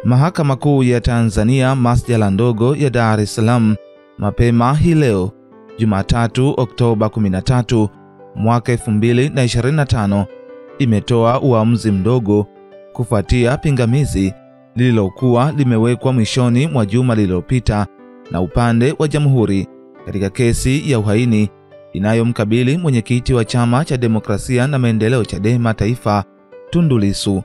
Mahakama Kuu ya Tanzania masjala ndogo ya Dar es Salaam mapema hii leo Jumatatu Oktoba 13 mwaka 2025 imetoa uamuzi mdogo kufuatia pingamizi lililokuwa limewekwa mwishoni mwa juma lililopita na upande wa Jamhuri katika kesi ya uhaini inayomkabili mwenyekiti wa Chama cha Demokrasia na Maendeleo Chadema Taifa Tundu Lissu.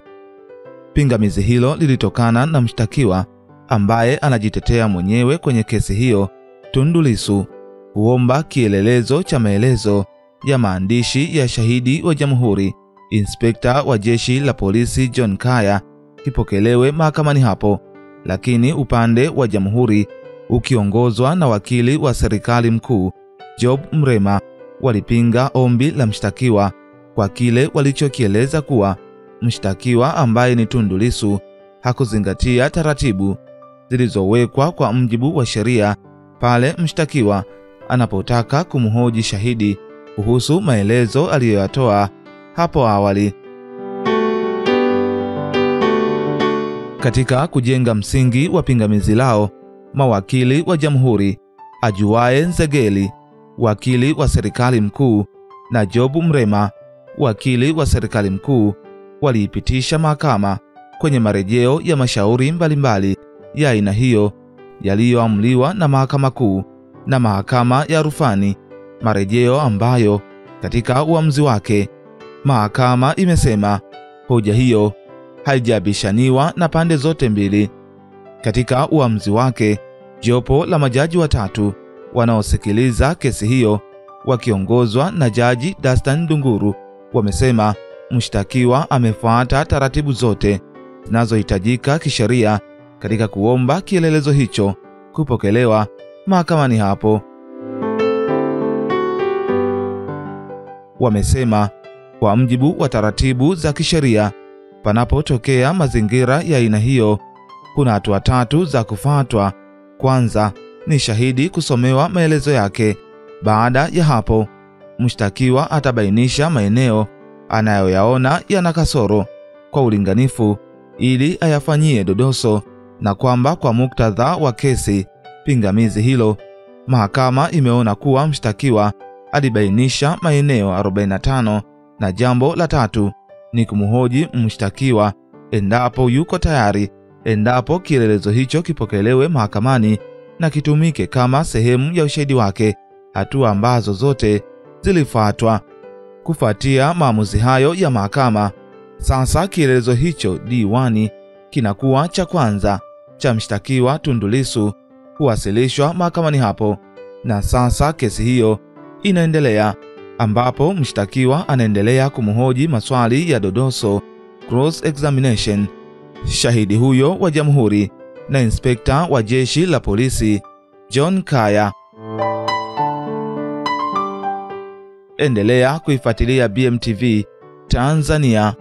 Pingamizi hilo lilitokana na mshtakiwa ambaye anajitetea mwenyewe kwenye kesi hiyo, Tundu Lissu, kuomba kielelezo cha maelezo ya maandishi ya shahidi wa Jamhuri, Inspekta wa Jeshi la Polisi John Kaya, kipokelewe mahakamani hapo, lakini upande wa Jamhuri ukiongozwa na wakili wa serikali mkuu Job Mrema walipinga ombi la mshtakiwa kwa kile walichokieleza kuwa mshtakiwa ambaye ni Tundu Lissu hakuzingatia taratibu zilizowekwa kwa mujibu wa sheria pale mshtakiwa anapotaka kumhoji shahidi kuhusu maelezo aliyoyatoa hapo awali. Katika kujenga msingi wa pingamizi lao, mawakili wa Jamhuri Ajuaye Nzegeli, wakili wa serikali mkuu, na Job Mrema, wakili wa serikali mkuu, waliipitisha mahakama kwenye marejeo ya mashauri mbalimbali ya aina hiyo yaliyoamuliwa na Mahakama Kuu na Mahakama ya Rufani, marejeo ambayo katika uamuzi wake mahakama imesema hoja hiyo haijabishaniwa na pande zote mbili. Katika uamuzi wake, jopo la majaji watatu wanaosikiliza kesi hiyo wakiongozwa na Jaji Dastan Ndunguru wamesema mshtakiwa amefuata taratibu zote zinazohitajika kisheria katika kuomba kielelezo hicho kupokelewa mahakamani hapo. Wamesema kwa mujibu wa taratibu za kisheria, panapotokea mazingira ya aina hiyo kuna hatua tatu za kufuatwa. Kwanza ni shahidi kusomewa maelezo yake. Baada ya hapo, mshtakiwa atabainisha maeneo anayoyaona yana kasoro kwa ulinganifu ili ayafanyie dodoso, na kwamba kwa muktadha wa kesi pingamizi hilo mahakama imeona kuwa mshtakiwa alibainisha maeneo 45, na jambo la tatu ni kumhoji mshtakiwa endapo yuko tayari, endapo kielelezo hicho kipokelewe mahakamani na kitumike kama sehemu ya ushahidi wake, hatua ambazo zote zilifuatwa. Kufuatia maamuzi hayo ya mahakama, sasa kielelezo hicho D1 kinakuwa cha kwanza cha mshtakiwa Tundu Lissu kuwasilishwa mahakamani hapo, na sasa kesi hiyo inaendelea ambapo mshtakiwa anaendelea kumhoji maswali ya dodoso cross examination shahidi huyo wa Jamhuri na Inspekta wa Jeshi la Polisi John Kaya. Endelea kuifuatilia BMTV Tanzania.